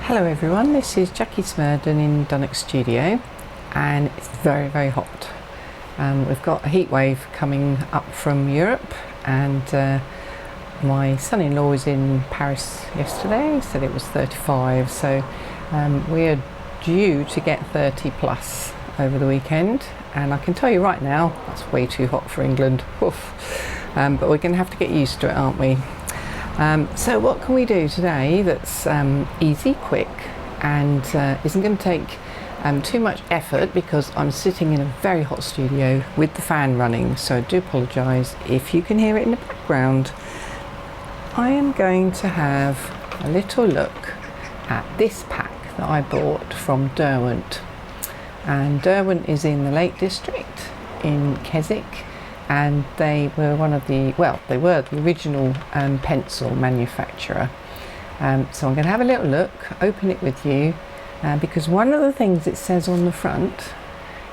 Hello everyone, this is Jackie Smurden in Dunnock Studio, and it's very hot. We've got a heat wave coming up from Europe, and my son-in-law was in Paris yesterday. He said it was 35, so we're due to get 30 plus over the weekend, and I can tell you right now that's way too hot for England. Oof. But we're going to have to get used to it, aren't we? So what can we do today that's easy, quick, and isn't going to take too much effort, because I'm sitting in a very hot studio with the fan running, so I do apologise if you can hear it in the background. I am going to have a little look at this pack that I bought from Derwent, and Derwent is in the Lake District in Keswick. And they were they were the original pencil manufacturer. So I'm going to have a little look, open it with you, because one of the things it says on the front,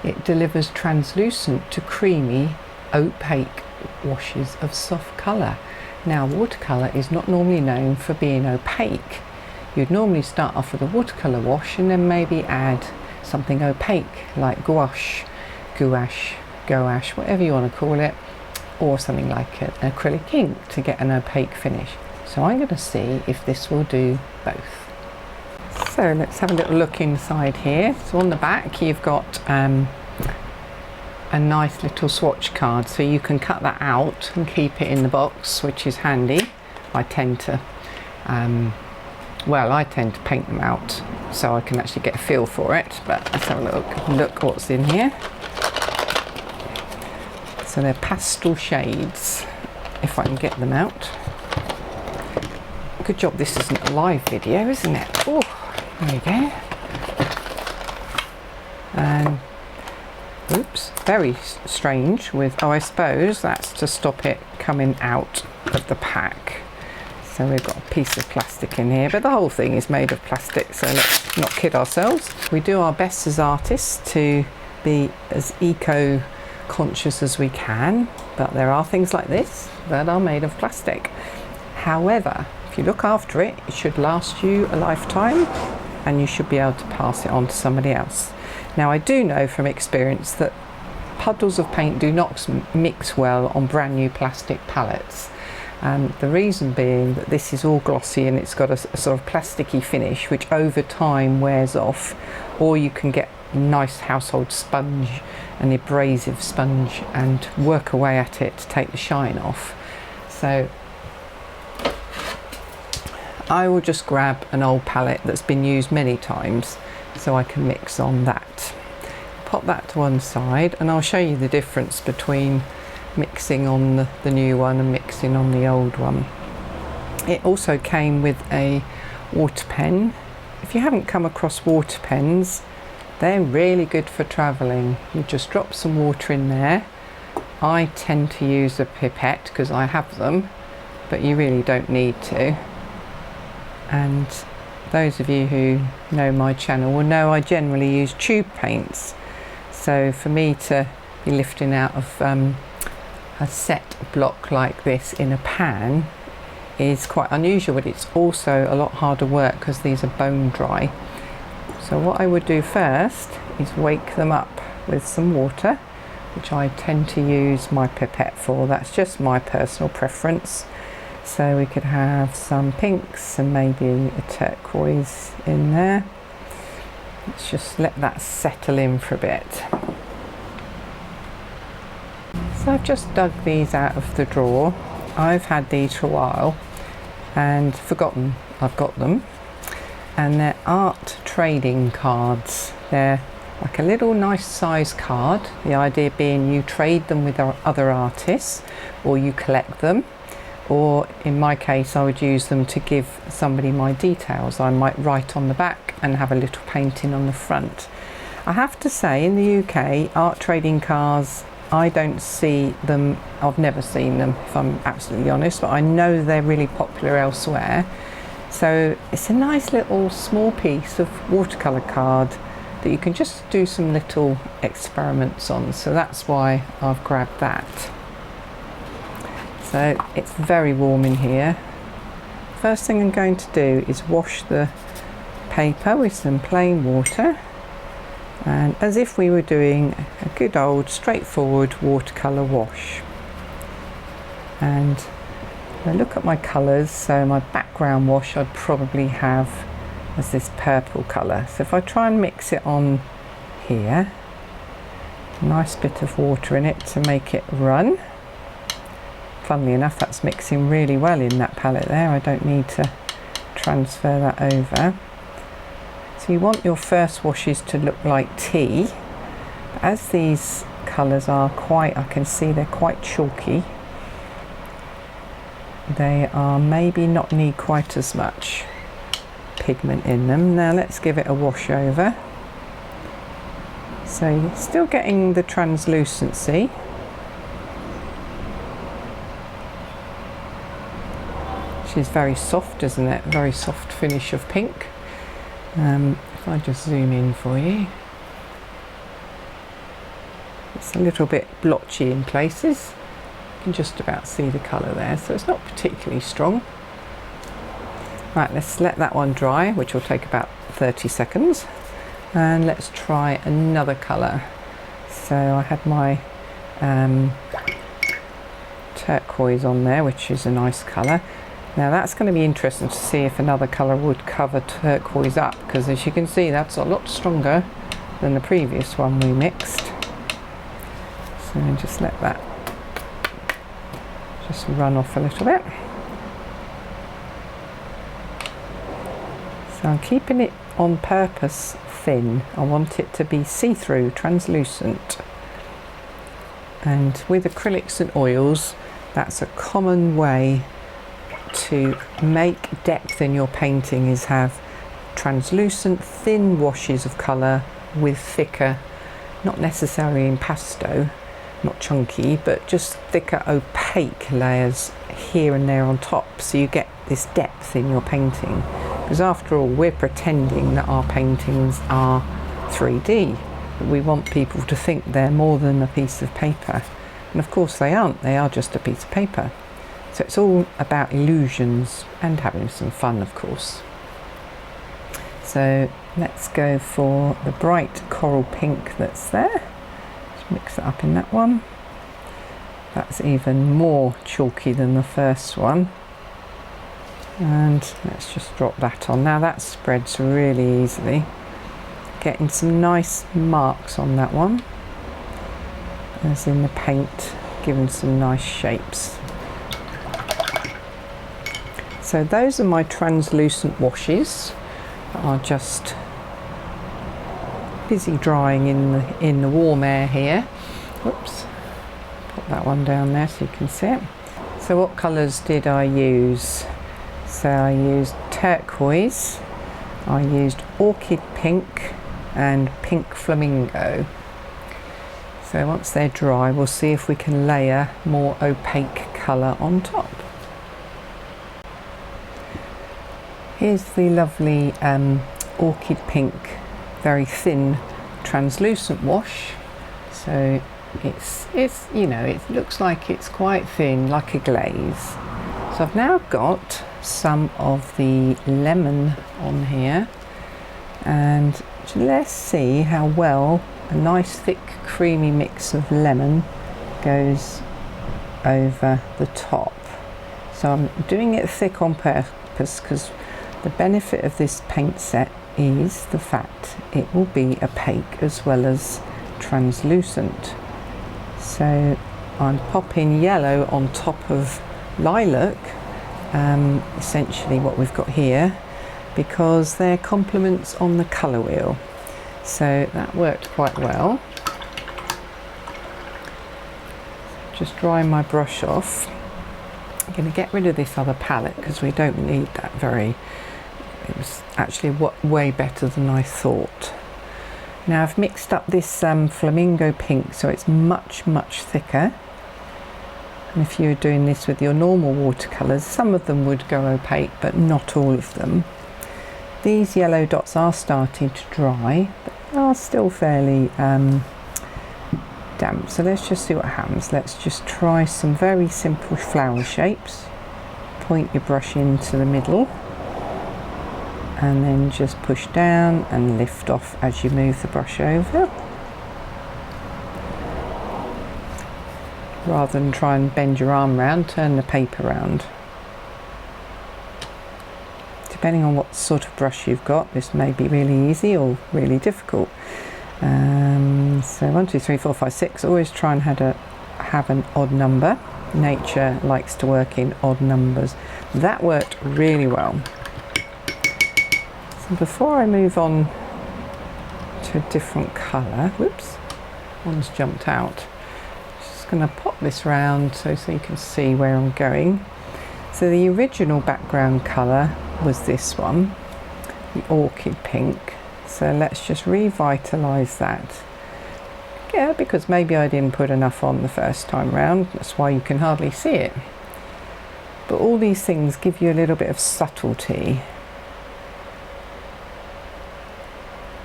it delivers translucent to creamy, opaque washes of soft colour. Now, watercolour is not normally known for being opaque. You'd normally start off with a watercolour wash and then maybe add something opaque like gouache, whatever you want to call it, or something like an acrylic ink to get an opaque finish. So I'm going to see if this will do both. So let's have a little look inside here. So on the back you've got a nice little swatch card, so you can cut that out and keep it in the box, which is handy. I tend to paint them out so I can actually get a feel for it, but let's have a look what's in here. So they're pastel shades, if I can get them out. Good job this isn't a live video, isn't it? Oh, there we go. And oops, very strange with, I suppose that's to stop it coming out of the pack. So we've got a piece of plastic in here, but the whole thing is made of plastic, so let's not kid ourselves. We do our best as artists to be as eco-conscious as we can, but there are things like this that are made of plastic. However, if you look after it, it should last you a lifetime, and you should be able to pass it on to somebody else. Now, I do know from experience that puddles of paint do not mix well on brand new plastic palettes. The reason being that this is all glossy and it's got a sort of plasticky finish which over time wears off, or you can get a nice household sponge, an abrasive sponge, and work away at it to take the shine off. So I will just grab an old palette that's been used many times so I can mix on that. Pop that to one side, and I'll show you the difference between mixing on the new one and mixing on the old one. It also came with a water pen. If you haven't come across water pens, they're really good for travelling. You just drop some water in there. I tend to use a pipette because I have them, but you really don't need to. And those of you who know my channel will know I generally use tube paints. So for me to be lifting out of a set block like this in a pan is quite unusual, but it's also a lot harder work because these are bone dry. So what I would do first is wake them up with some water, which I tend to use my pipette for. That's just my personal preference. So we could have some pinks and maybe a turquoise in there. Let's just let that settle in for a bit. So I've just dug these out of the drawer. I've had these for a while and forgotten I've got them. And they're art trading cards. They're like a little nice size card. The idea being you trade them with other artists, or you collect them, or in my case I would use them to give somebody my details. I might write on the back and have a little painting on the front. I have to say, in the UK, art trading cards, I don't see them, I've never seen them if I'm absolutely honest, but I know they're really popular elsewhere. So it's a nice little small piece of watercolour card that you can just do some little experiments on. So that's why I've grabbed that. So it's very warm in here. First thing I'm going to do is wash the paper with some plain water, and as if we were doing a good old straightforward watercolour wash. And I look at my colours, so my background wash I'd probably have as this purple colour. So if I try and mix it on here, a nice bit of water in it to make it run. Funnily enough, that's mixing really well in that palette there. I don't need to transfer that over. So you want your first washes to look like tea. As these colours are quite, I can see they're quite chalky, they are maybe not need quite as much pigment in them. Now let's give it a wash over. So you're still getting the translucency. She's very soft, isn't it? Very soft finish of pink. If I just zoom in for you, it's a little bit blotchy in places. You can just about see the colour there, so it's not particularly strong. Right, let's let that one dry, which will take about 30 seconds. And let's try another colour. So I had my turquoise on there, which is a nice colour. Now that's going to be interesting to see if another colour would cover turquoise up, because as you can see that's a lot stronger than the previous one we mixed. So just let that just run off a little bit. So I'm keeping it on purpose thin. I want it to be see-through, translucent. And with acrylics and oils, that's a common way to make depth in your painting, is have translucent thin washes of colour with thicker, not necessarily in pastel, not chunky, but just thicker opaque layers here and there on top, so you get this depth in your painting. Because after all, we're pretending that our paintings are 3D. We want people to think they're more than a piece of paper, and of course they aren't. They are just a piece of paper. So it's all about illusions and having some fun, of course. So let's go for the bright coral pink that's there. Just mix it up in that one. That's even more chalky than the first one. And let's just drop that on. Now that spreads really easily. Getting some nice marks on that one, as in the paint, giving some nice shapes. So those are my translucent washes that are just busy drying in the warm air here. Whoops, put that one down there so you can see it. So what colours did I use? So I used turquoise, I used orchid pink and pink flamingo. So once they're dry, we'll see if we can layer more opaque colour on top. Here's the lovely orchid pink, very thin, translucent wash. So it's you know, it looks like it's quite thin, like a glaze. So I've now got some of the lemon on here, and let's see how well a nice thick creamy mix of lemon goes over the top. So I'm doing it thick on purpose because the benefit of this paint set is the fact it will be opaque as well as translucent. So I'm popping yellow on top of lilac, essentially what we've got here, because they're complements on the colour wheel. So that worked quite well. Just drying my brush off. I'm going to get rid of this other palette because we don't need that very. It was actually way better than I thought. Now I've mixed up this flamingo pink, so it's much thicker. And if you were doing this with your normal watercolours, some of them would go opaque, but not all of them. These yellow dots are starting to dry, but they are still fairly damp. So let's just see what happens. Let's just try some very simple flower shapes. Point your brush into the middle. and then just push down and lift off as you move the brush over, rather than try and bend your arm round. Turn the paper round. Depending on what sort of brush you've got, this may be really easy or really difficult. So 1, 2, 3, 4, 5, 6. Always try and have an odd number. Nature likes to work in odd numbers. That worked really well. So before I move on to a different colour, whoops, one's jumped out. Just going to pop this round so you can see where I'm going. So the original background colour was this one, the orchid pink. So let's just revitalise that. Yeah, because maybe I didn't put enough on the first time round, that's why you can hardly see it. But all these things give you a little bit of subtlety.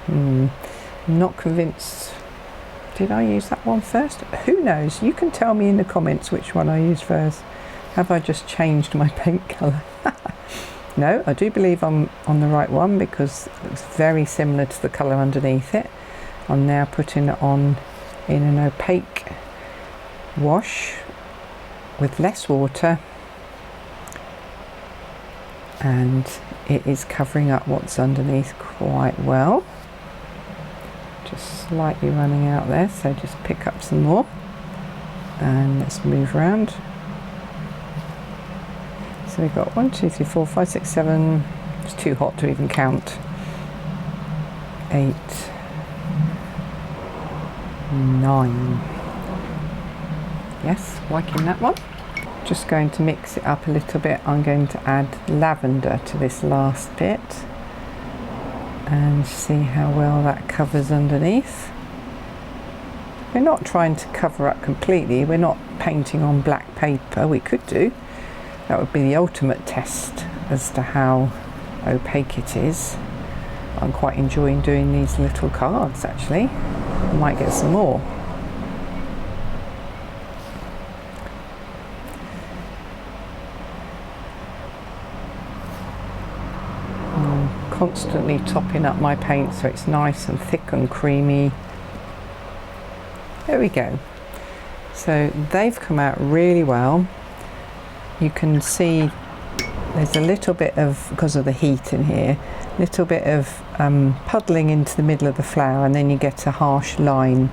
I'm not convinced. Did I use that one first? Who knows? You can tell me in the comments which one I used first. Have I just changed my paint colour? No, I do believe I'm on the right one because it looks very similar to the colour underneath it. I'm now putting it on in an opaque wash with less water, and it is covering up what's underneath quite well. Just slightly running out there, so just pick up some more and let's move around. So we've got 1, 2, 3, 4, 5, 6, 7. It's too hot to even count. 8, 9. Yes, liking that one. Just going to mix it up a little bit. I'm going to add lavender to this last bit and see how well that covers underneath. We're not trying to cover up completely. We're not painting on black paper. We could do. That would be the ultimate test as to how opaque it is. I'm quite enjoying doing these little cards actually. I might get some more. I'm constantly topping up my paint so it's nice and thick and creamy. There we go. So they've come out really well. You can see there's a little bit of, because of the heat in here, little bit of puddling into the middle of the flower, and then you get a harsh line.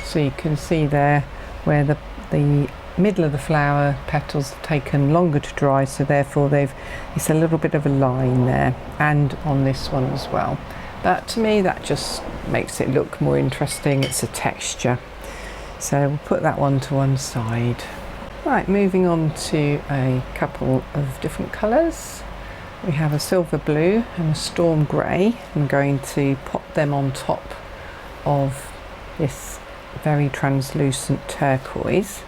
So you can see there where the middle of the flower petals have taken longer to dry, so therefore it's a little bit of a line there, and on this one as well. But to me that just makes it look more interesting. It's a texture. So we'll put that one to one side. Right, moving on to a couple of different colours. We have a silver blue and a storm grey. I'm going to pop them on top of this very translucent turquoise.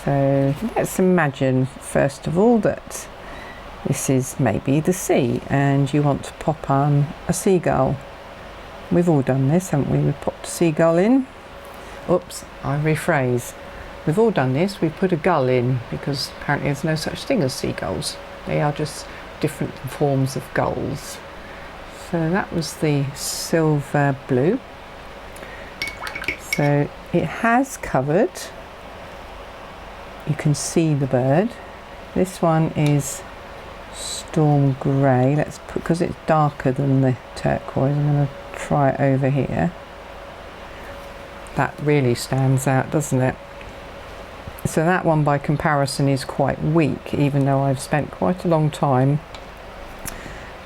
So let's imagine first of all that this is maybe the sea and you want to pop on a seagull. We've all done this, haven't we? We've popped a seagull in. Oops, I rephrase. We've all done this. We put a gull in because apparently there's no such thing as seagulls. They are just different forms of gulls. So that was the silver blue. So it has covered. You can see the bird. This one is storm grey. Let's put, because it's darker than the turquoise, I'm going to try it over here. That really stands out, doesn't it? So that one by comparison is quite weak, even though I've spent quite a long time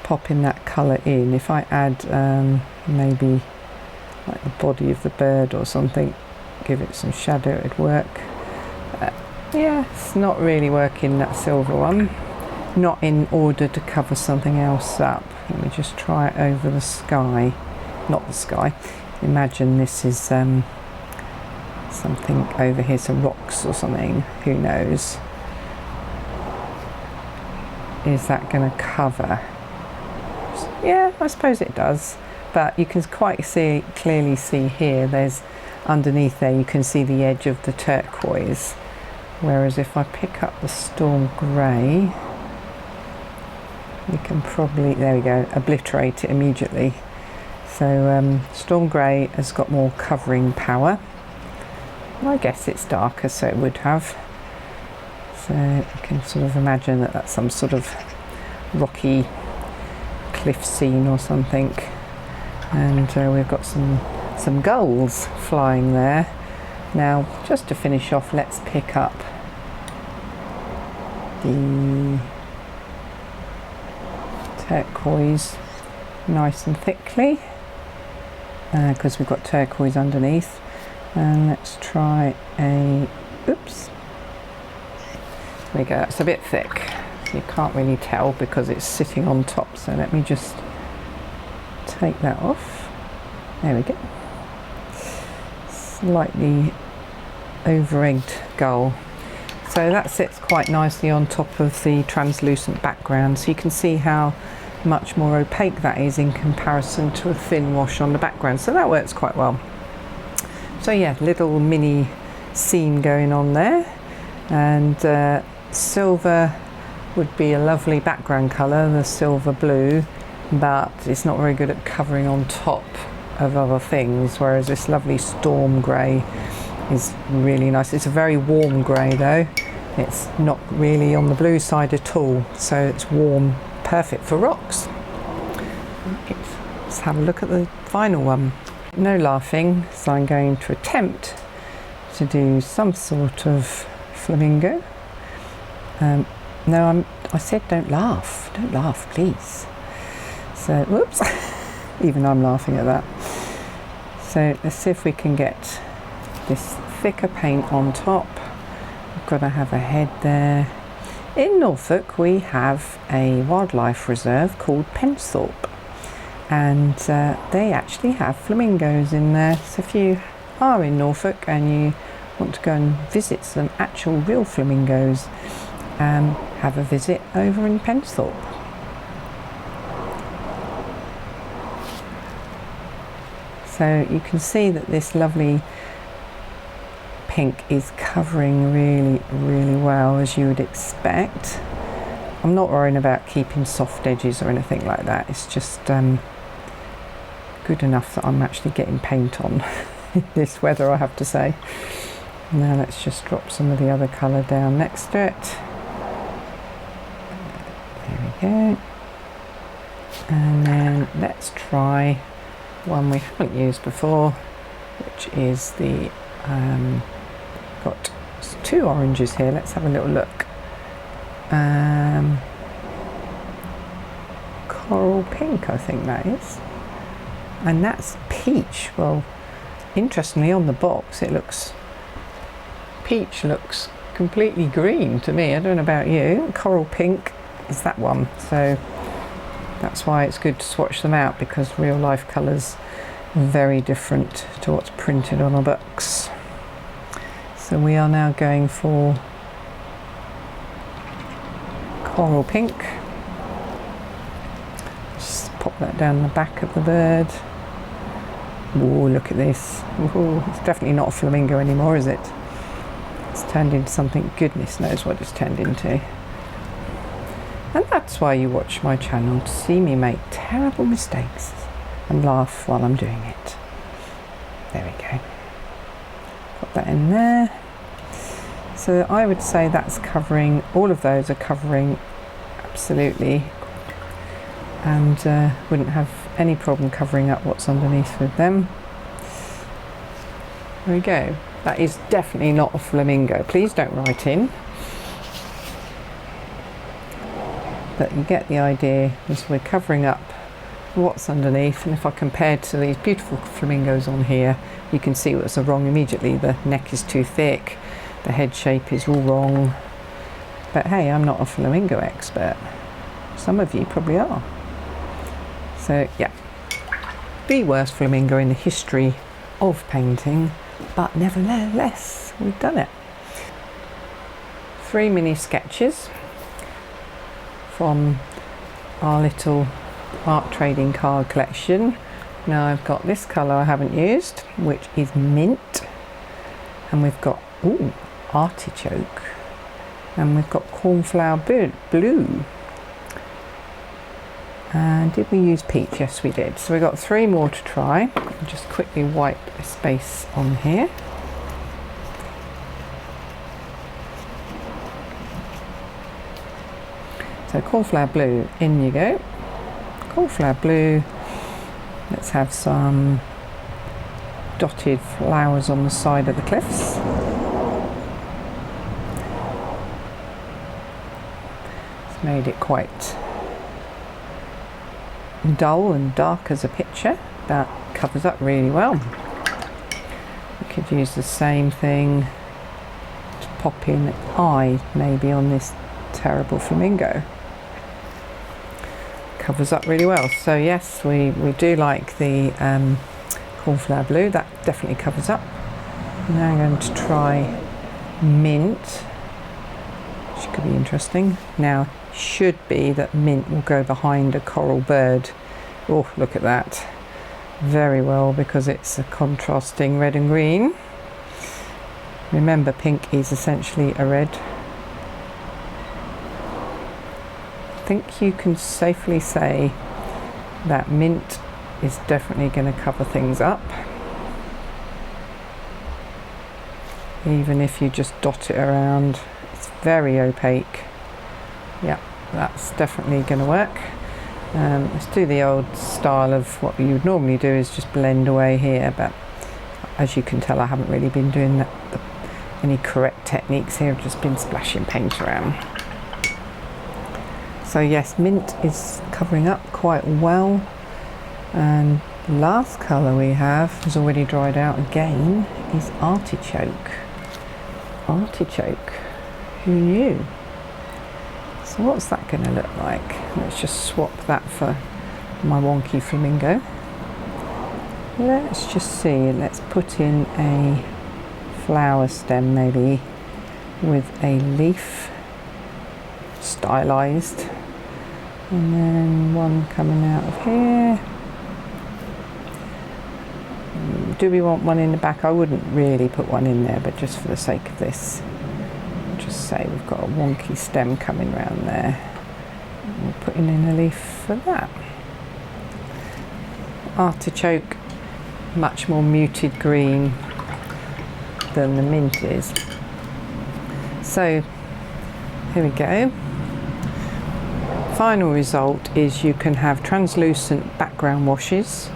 popping that colour in. If I add maybe like the body of the bird or something, give it some shadow, it'd work. Yeah, it's not really working, that silver one. Not in order to cover something else up. Let me just try it over the sky. Not the sky. Imagine this is something over here, some rocks or something, who knows. Is that going to cover? Yeah, I suppose it does, but you can quite clearly see here, there's underneath there, you can see the edge of the turquoise, whereas if I pick up the storm grey, you can probably, there we go, obliterate it immediately. So Storm Grey has got more covering power. I guess it's darker, so it would have. So you can sort of imagine that that's some sort of rocky cliff scene or something. And we've got some gulls flying there. Now, just to finish off, let's pick up the turquoise nice and thickly, because we've got turquoise underneath. And let's try a, oops, there we go, it's a bit thick, so you can't really tell because it's sitting on top, so let me just take that off. There we go. Slightly over-egged gull. So that sits quite nicely on top of the translucent background, so you can see how much more opaque that is in comparison to a thin wash on the background, so that works quite well. So yeah, little mini scene going on there, and silver would be a lovely background colour, the silver blue, but it's not very good at covering on top of other things, whereas this lovely storm grey is really nice. It's a very warm grey though, it's not really on the blue side at all, so it's warm, perfect for rocks. Right, let's have a look at the final one. No laughing, so I'm going to attempt to do some sort of flamingo. No, I said don't laugh, please. So, whoops, even I'm laughing at that. So let's see if we can get this thicker paint on top. We've got to have a head there. In Norfolk we have a wildlife reserve called Penthorpe, and they actually have flamingos in there. So if you are in Norfolk and you want to go and visit some actual real flamingos, have a visit over in Penthorpe. So you can see that this lovely pink is covering really well, as you would expect. I'm not worrying about keeping soft edges or anything like that, it's just good enough that I'm actually getting paint on in this weather, I have to say. Now let's just drop some of the other colour down next to it. There we go. And then let's try one we haven't used before, which is the got two oranges here. Let's have a little look. Coral pink, I think that is, and that's peach. Well, interestingly, on the box it looks, peach looks completely green to me. I don't know about you. Coral pink is that one, so that's why it's good to swatch them out, because real life colours are very different to what's printed on a box. So we are now going for coral pink. Just pop that down the back of the bird. Ooh, look at this. Ooh, it's definitely not a flamingo anymore, is it? It's turned into something, goodness knows what it's turned into. And that's why you watch my channel, to see me make terrible mistakes and laugh while I'm doing it. There we go. Put that in there. So I would say that's covering, all of those are covering absolutely, and wouldn't have any problem covering up what's underneath with them. There we go. That is definitely not a flamingo. Please don't write in. But you get the idea, as we're covering up what's underneath, and if I compare to these beautiful flamingos on here, you can see what's wrong immediately. The neck is too thick, the head shape is all wrong. But hey, I'm not a flamingo expert. Some of you probably are. So yeah, the worst flamingo in the history of painting, but nevertheless, we've done it. 3 mini sketches from our little art trading card collection. Now I've got this colour I haven't used, which is mint, and we've got artichoke, and we've got cornflower blue, And did we use peach? Yes, we did. So we got 3 more to try. I'll just quickly wipe a space on here. So cornflower blue, in you go. Cornflower blue. Let's have some dotted flowers on the side of the cliffs. It's made it quite dull and dark as a picture. That covers up really well. We could use the same thing to pop in eye maybe on this terrible flamingo. Covers up really well. So yes, we do like the cornflower blue. That definitely covers up. Now I'm going to try mint, which could be interesting. Now should be that mint will go behind a coral bird. Oh, look at that. Very well, because it's a contrasting red and green. Remember, pink is essentially a red. I think you can safely say that mint is definitely going to cover things up, even if you just dot it around. It's very opaque. Yeah, that's definitely going to work. Let's do the old style of what you would normally do, is just blend away here, but as you can tell I haven't really been doing any correct techniques here. I've just been splashing paint around. So yes, mint is covering up quite well, and the last colour we have has already dried out again, is artichoke. Artichoke, who knew? So what's that going to look like? Let's just swap that for my wonky flamingo. Let's just see, let's put in a flower stem maybe with a leaf stylized, and then one coming out of here. Do we want one in the back? I wouldn't really put one in there, but just for the sake of this, just say we've got a wonky stem coming round there. We're putting in a leaf for that. Artichoke, much more muted green than the mint is. So here we go. Final result is you can have translucent background washes.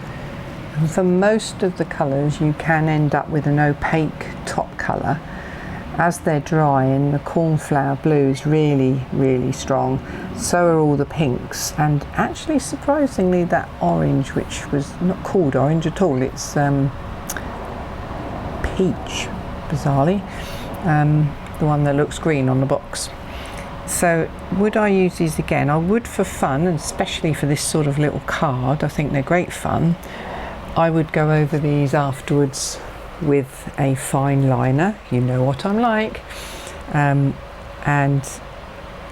And for most of the colours you can end up with an opaque top colour. As they're drying, the cornflower blue is really, really strong. So are all the pinks, and actually surprisingly that orange, which was not called orange at all, it's peach, bizarrely, the one that looks green on the box. So would I use these again? I would, for fun, and especially for this sort of little card. I think they're great fun. I would go over these afterwards with a fine liner, you know what I'm like, and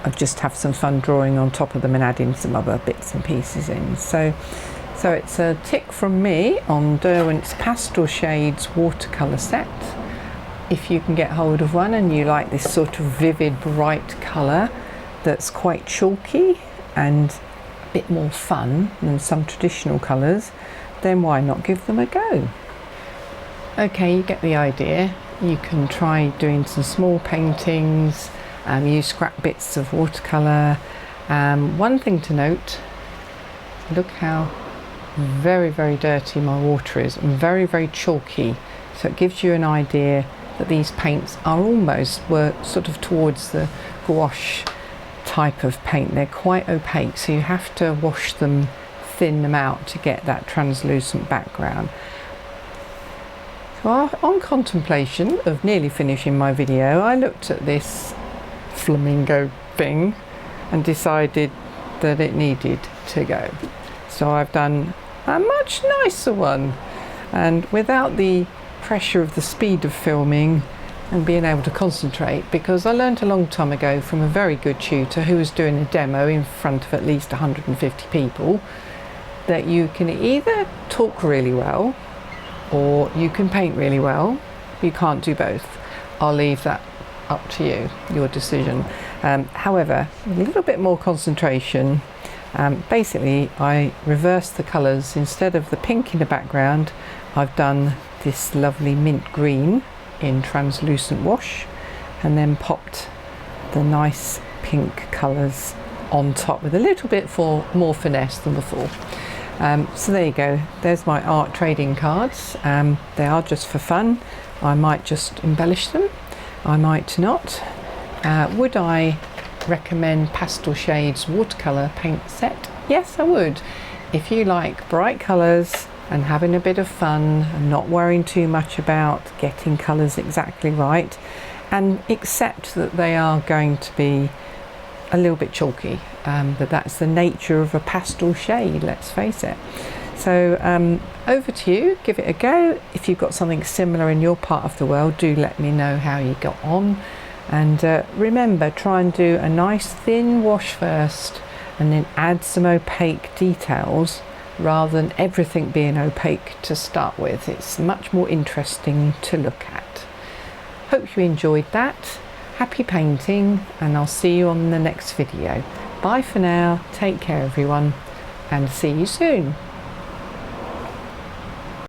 I'll just have some fun drawing on top of them and adding some other bits and pieces in. So it's a tick from me on Derwent's Pastel Shades watercolour set. If you can get hold of one and you like this sort of vivid bright colour that's quite chalky and a bit more fun than some traditional colours, then why not give them a go? Okay, you get the idea. You can try doing some small paintings, use scrap bits of watercolour. One thing to note, look how very, very dirty my water is, and very, very chalky. So it gives you an idea that these paints are almost sort of towards the gouache type of paint. They're quite opaque, so you have to wash them, thin them out to get that translucent background. So on contemplation of nearly finishing my video, I looked at this flamingo thing and decided that it needed to go. So I've done a much nicer one, and without the pressure of the speed of filming and being able to concentrate, because I learned a long time ago from a very good tutor who was doing a demo in front of at least 150 people that you can either talk really well or you can paint really well. You can't do both. I'll leave that up to you, your decision. However, a little bit more concentration Basically I reversed the colours. Instead of the pink in the background, I've done this lovely mint green in translucent wash, and then popped the nice pink colours on top with a little bit more finesse than before. So there you go, there's my art trading cards. They are just for fun. I might just embellish them, I might not. Would I recommend Pastel Shades watercolour paint set? Yes, I would. If you like bright colours and having a bit of fun and not worrying too much about getting colours exactly right, and accept that they are going to be a little bit chalky, but that's the nature of a pastel shade, let's face it. So over to you, give it a go. If you've got something similar in your part of the world, do let me know how you got on. And remember, try and do a nice thin wash first and then add some opaque details rather than everything being opaque to start with. It's much more interesting to look at. Hope you enjoyed that. Happy painting, and I'll see you on the next video. Bye for now, take care everyone, and see you soon.